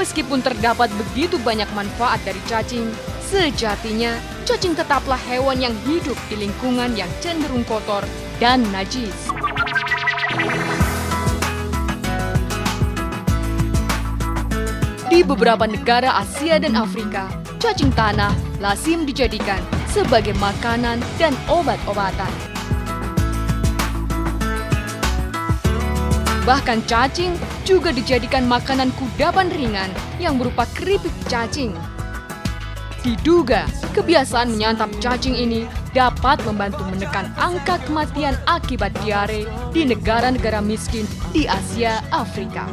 Meskipun terdapat begitu banyak manfaat dari cacing, sejatinya cacing tetaplah hewan yang hidup di lingkungan yang cenderung kotor dan najis. Di beberapa negara Asia dan Afrika, cacing tanah lazim dijadikan sebagai makanan dan obat-obatan. Bahkan cacing juga dijadikan makanan kudapan ringan yang berupa keripik cacing. Diduga, kebiasaan menyantap cacing ini dapat membantu menekan angka kematian akibat diare di negara-negara miskin di Asia Afrika.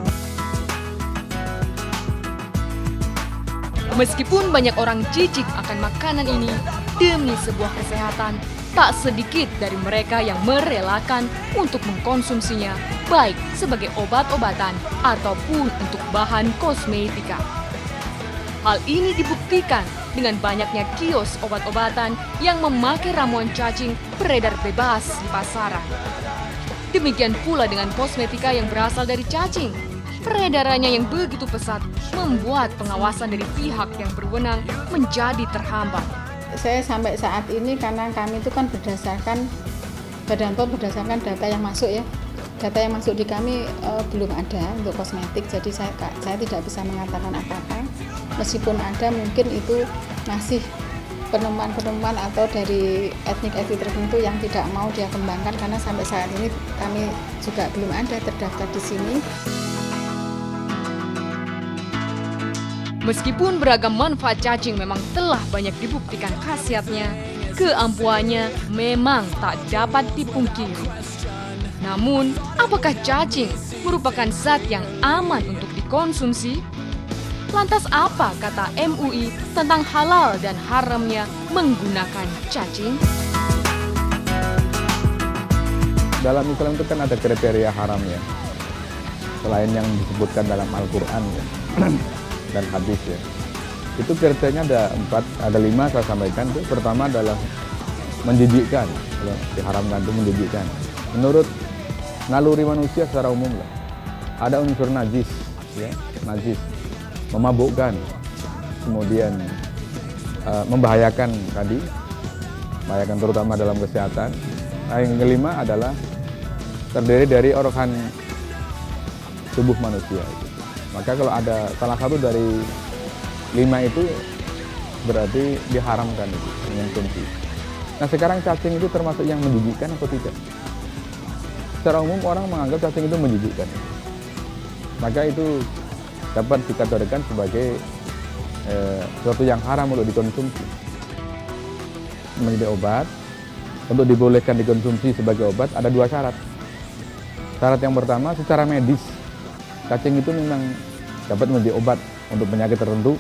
Meskipun banyak orang jijik akan makanan ini demi sebuah kesehatan, tak sedikit dari mereka yang merelakan untuk mengkonsumsinya, baik sebagai obat-obatan ataupun untuk bahan kosmetika. Hal ini dibuktikan dengan banyaknya kios obat-obatan yang memakai ramuan cacing beredar bebas di pasaran. Demikian pula dengan kosmetika yang berasal dari cacing. Peredarannya yang begitu pesat membuat pengawasan dari pihak yang berwenang menjadi terhambat. Saya sampai saat ini karena kami itu kan berdasarkan Badan POM berdasarkan data yang masuk ya. Data yang masuk di kami belum ada untuk kosmetik, jadi saya tidak bisa mengatakan apa-apa. Meskipun ada, mungkin itu masih penemuan-penemuan atau dari etnik-etnik tertentu yang tidak mau dia kembangkan, karena sampai saat ini kami juga belum ada terdaftar di sini. Meskipun beragam manfaat cacing memang telah banyak dibuktikan khasiatnya, keampuhannya memang tak dapat dipungkiri. Namun, apakah cacing merupakan zat yang aman untuk dikonsumsi? Lantas apa kata MUI tentang halal dan haramnya menggunakan cacing? Dalam Islam itu kan ada kriteria haramnya, selain yang disebutkan dalam Al-Quran ya, dan hadis ya. Itu kriterianya ada 5 saya sampaikan. Itu pertama adalah menjijikkan, kalau diharamkan itu menjijikkan. Menurut naluri manusia secara umum lah, ada unsur najis, ya, najis, memabukkan, kemudian membahayakan tadi, membahayakan terutama dalam kesehatan. Nah, yang kelima adalah terdiri dari organ tubuh manusia. Maka kalau ada salah satu dari 5 itu berarti diharamkan itu mengkonsumsi. Nah, sekarang cacing itu termasuk yang menjijikkan atau tidak? Secara umum orang menganggap cacing itu menjijikkan. Maka itu dapat dikategorikan sebagai sesuatu yang haram untuk dikonsumsi. Menjadi obat, untuk dibolehkan dikonsumsi sebagai obat ada 2 syarat. Syarat yang pertama secara medis, cacing itu memang dapat menjadi obat untuk penyakit tertentu.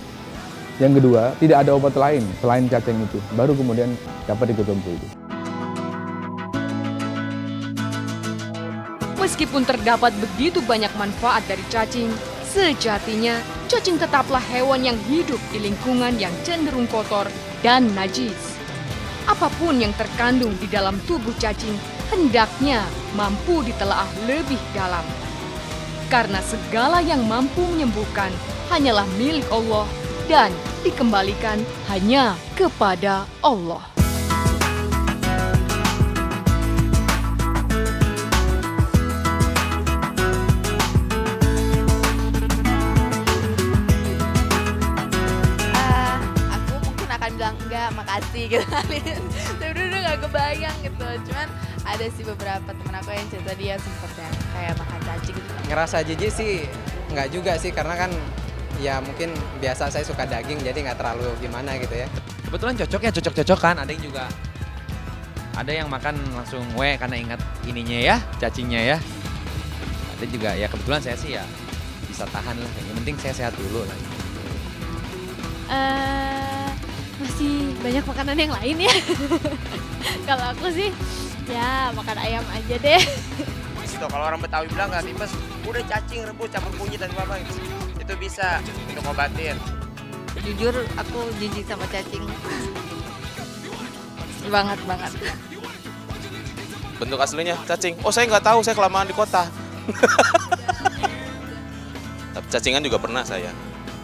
Yang kedua, tidak ada obat lain selain cacing itu, baru kemudian dapat dikonsumsi itu. Meskipun terdapat begitu banyak manfaat dari cacing, sejatinya cacing tetaplah hewan yang hidup di lingkungan yang cenderung kotor dan najis. Apapun yang terkandung di dalam tubuh cacing hendaknya mampu ditelaah lebih dalam. Karena segala yang mampu menyembuhkan hanyalah milik Allah dan dikembalikan hanya kepada Allah. Aku mungkin akan bilang enggak, makasih gitu kali. Tapi udah gak kebayang gitu. Cuman ada sih beberapa temen aku yang cerita dia sempet yang kayak makan cacing gitu. Ngerasa jijik sih nggak juga sih, karena kan ya mungkin biasa saya suka daging jadi nggak terlalu gimana gitu ya. Kebetulan cocok ya, cocok-cocokan. Ada yang juga, ada yang makan langsung karena ingat ininya ya, cacingnya ya. Ada juga ya kebetulan saya sih ya bisa tahan lah. Yang penting saya sehat dulu lah. Masih banyak makanan yang lain ya. Kalau aku sih ya makan ayam aja deh. Gitu, kalau orang Betawi bilang nggak tipes, udah cacing rebus campur kunyit dan apa gitu. Itu bisa untuk obatin. Jujur aku jijik sama cacing. Banget. Bentuk aslinya cacing. Oh, saya nggak tahu, saya kelamaan di kota. Tapi cacingan juga pernah saya.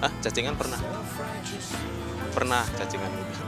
Hah, cacingan pernah? Pernah cacingan juga.